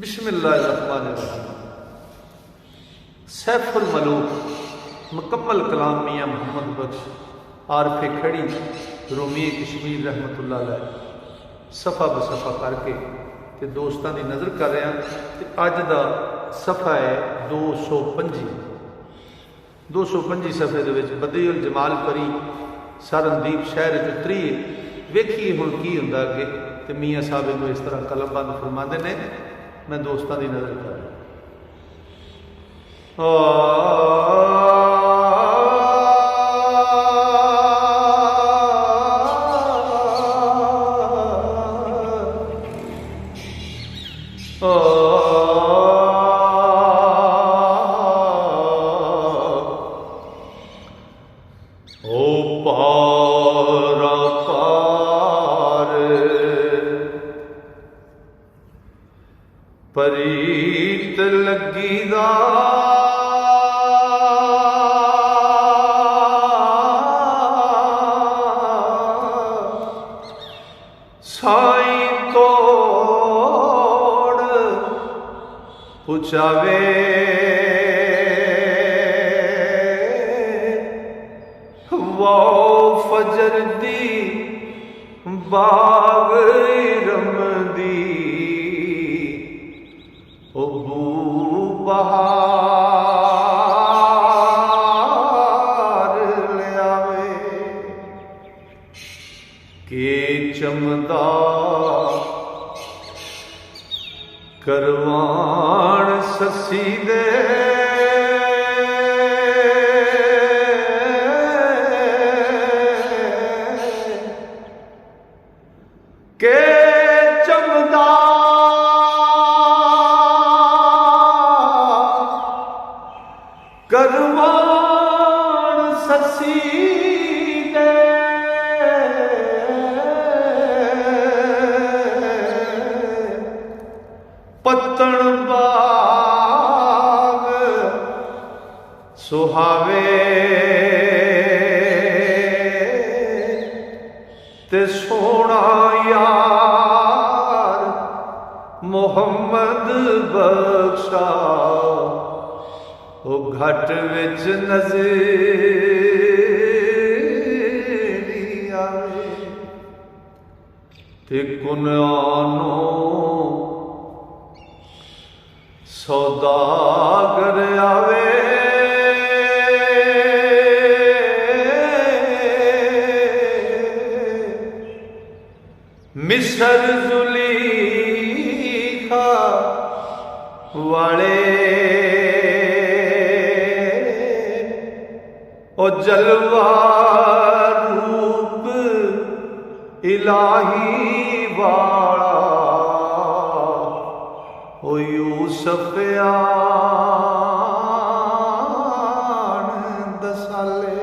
बिस्मिल्लाहिर्रहमानिर्रहीम। सैफुल मलूक मुकम्मल कलाम मियाँ मोहम्मद बख्श आरफे खड़ी रोमी कश्मीर रहमतुल्लाह अलैह सफ़ा बसफ़ा करके ते दोस्तां दी नज़र कर रहा ते अज दा सफ़ा है 225 सफ़े दे विच बदीउल जमाल परी सरनदीप शहर च उतरी है। वेखिए हुण की हुंदा अगे ते मियाँ साहब इनू इस तरह कलमबंद फरमाते ने। मैं दोस्तों की नज़र कर रहा परीत लगी दा साई तोड़ पुछावे वो फजर दी बाग रमदी बहार ले आवे के चमदा करवाण ससी दे के चमदा करवाण ससी दे पत्तन बाग सुहावे ते सोना यार मोहम्मद बख्शा वो घट विच नज़री आवे ते कुनानो सौदागर आवे मिसर जुलीखा वाले ओ जलवा रूप इलाही वाला ओ यूसुफ आन दसाले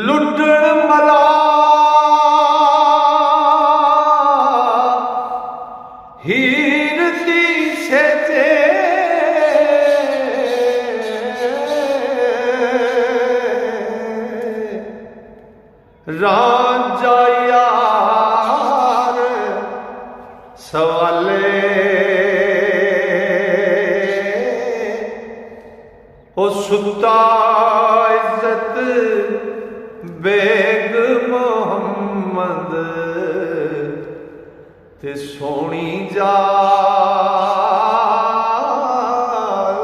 लुटण मला हीर दी सेते राजा यार सवाले ओ सुता इज्जत बेग मोहम्मद ते सोनी जा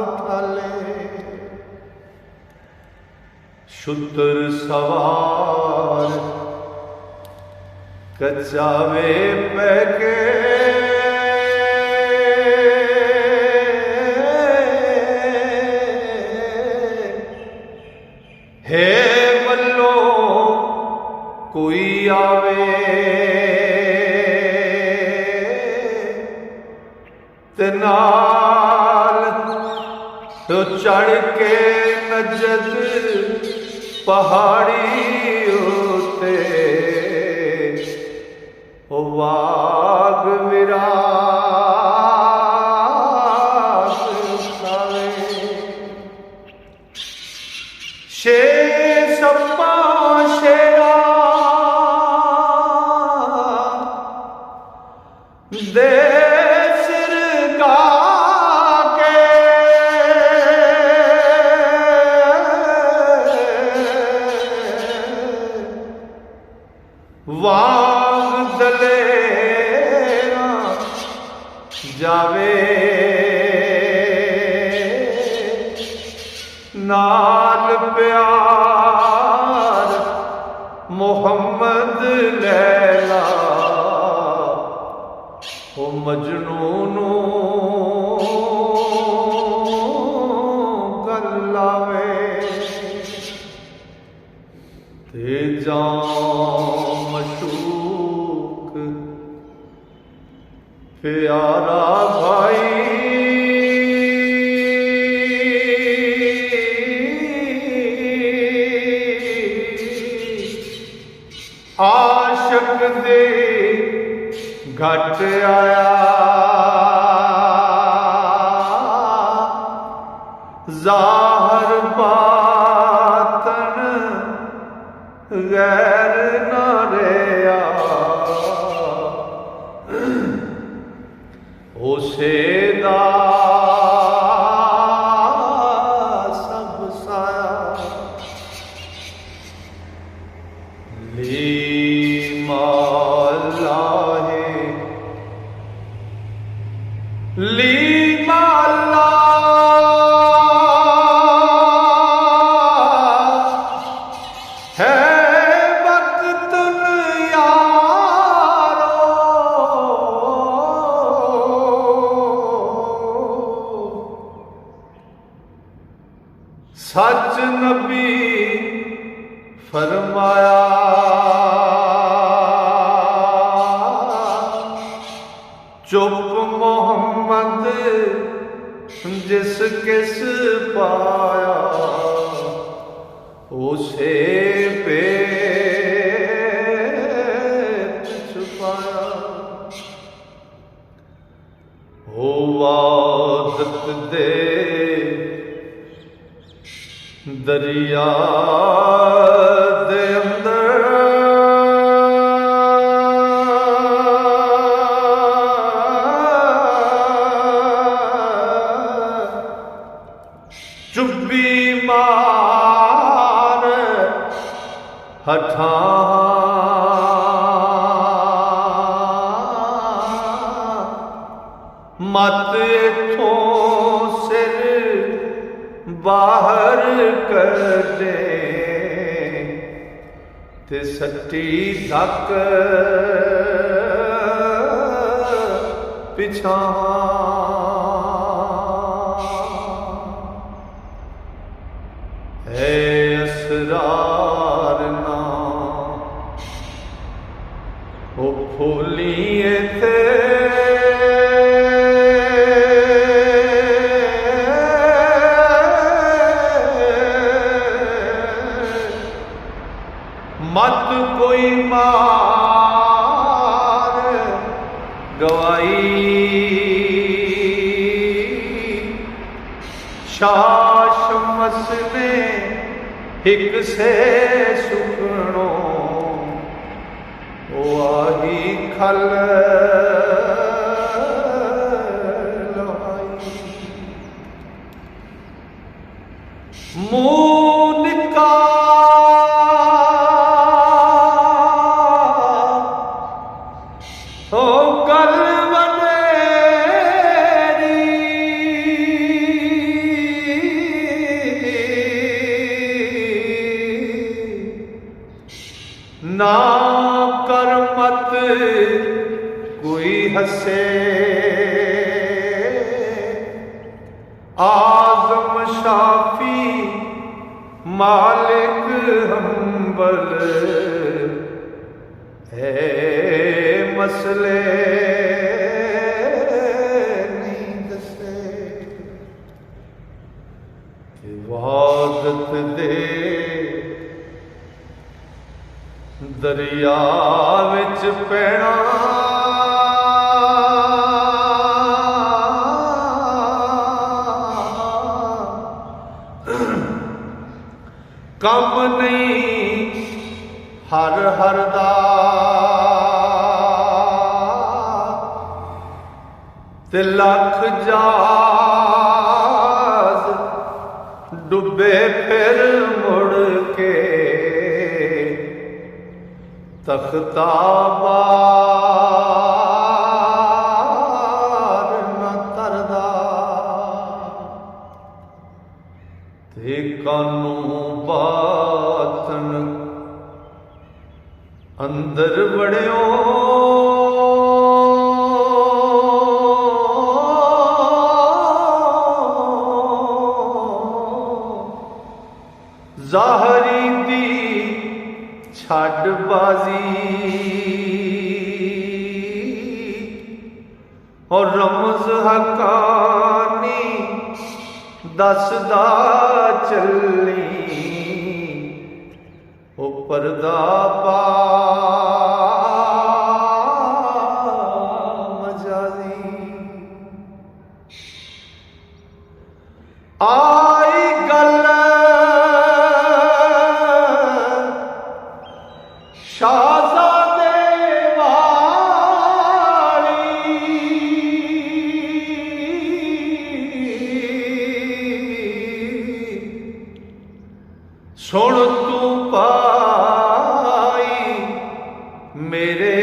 उठाले शुतर सवार कचावे पैके हे बल्लो कोई आवे ते नाल तो चढ़ के नजद पहाड़ी उते ओ वाग विराग खावे शे सप्पा शेरा दे सिर गा के वांग दलेरा जावे नाल प्यार मोहम्मद लैला ओ मजनू गल लावे ते जां मशूक प्यारा भाई आशक दे घट आया ज़ाहर बातन गैर न रहा उसे दा सब साया लीमाला है वक्तन यारो सच नबी फरमाया चुप मोहम्मद जिस किस पाया उसे पेट छुपाया ओ वादत दे दरिया दे अंदर चुब्बी मार हठा मत इथों सिर बाहर कर दे ते सट्टी धक पिछा असरार ना ओ फूलिए थे मत कोई मार गवाई शाश मसले एक से सुखनो ओ आही खल मुँह निका ओ गल ना कर मत कोई हंसे आज़म शाफी मालिक हम्बल है मसले नहीं दसे इबादत दे दरिया विच पैना कम नहीं हर हर दा ते लख जहाज डुबे फिर मुड़ के तख्ताबार न तरदा ते कानू बातन अंदर बड़ियो ज़ाहरी दी छाड़बाजी और रमज हकानी दसदा चली ओ पर्दा पा मजाजी आई गल शाहज़ादे वाली सुन तू पाई मेरे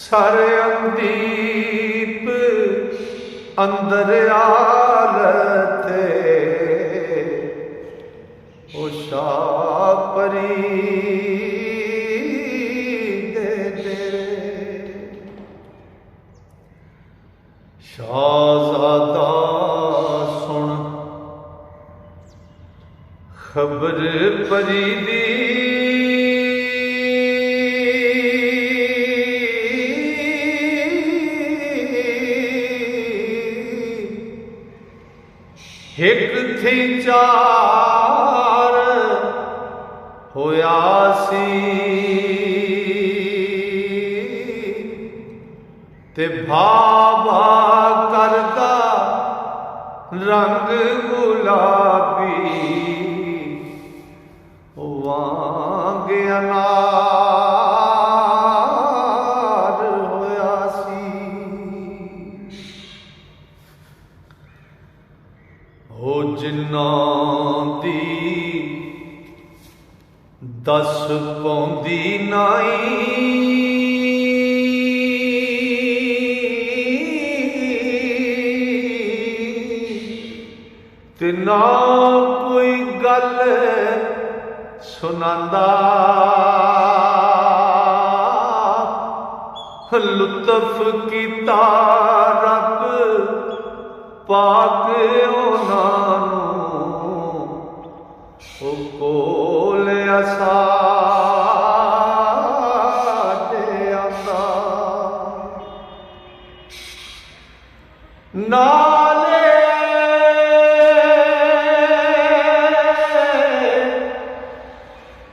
सारे अंदीप अंदर आलते ओ शापरी दे तेरे शाहज़ादा सुन खबर परी दी एक थी चार होया सी ते भाभा करदा रंग गुलाबी वांग अनार होया सी हो जिन्नां दी दस पौंदी नाई ते ना कोई गल सुनांदा लुत्फ कीता रब पाक उन्हां नूं ओ कोल साडे आंदा नाले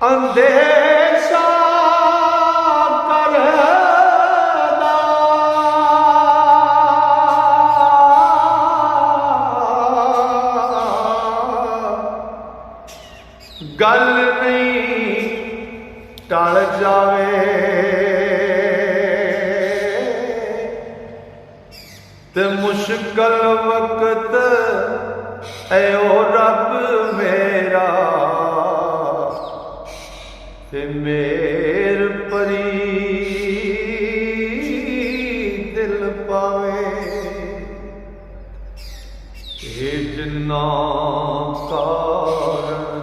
अंदेशा करदा गल नहीं टल जावे ते मुश्किल वक्त ऐ ओ रब मेरा ते मेर परी दिल पावे ते जिन्ना कारण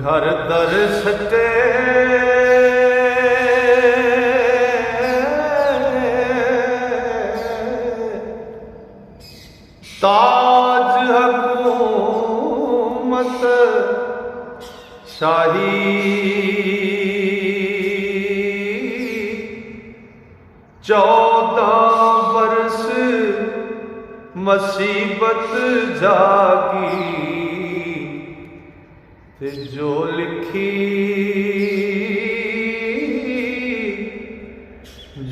घर दर सटे ताज हुकूमत शाही 14 बरस मुसीबत जागी ते जो लिखी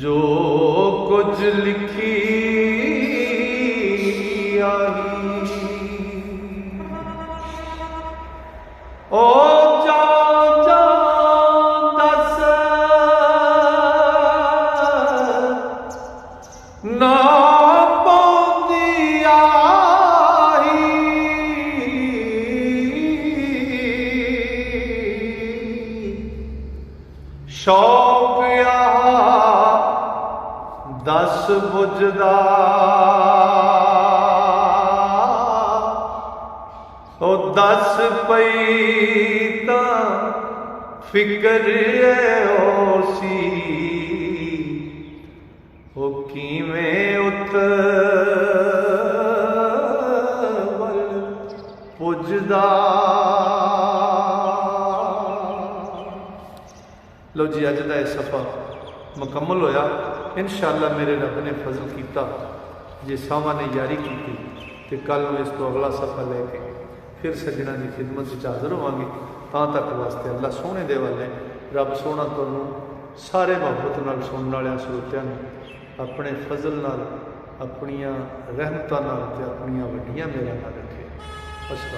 जो कुछ लिखी आई ओ जा जा दस शौक दस बुझदा ओ दस पई तां फिक्र ओसी ओ किवें उत वल पुजदा। लो जी अज का यह सफ़ा मुकम्मल होया। इंशाअल्लाह मेरे रब ने फजल किया जे सावा ने यारी की तो कल इस तो अगला सफ़ा लैके फिर सज्जणा की खिदमत हाज़र होवांगे। तां तक वास्ते अल्लाह सोहने दे वाले रब सोहना तुहानूं सारे मुहब्बत नाल सुनने वाले श्रोतियां अपने फजल नाल अपनियां रहमतां नाल ते अपनियां वड्डियां मेहरां नाल रखे। अस्सलाम।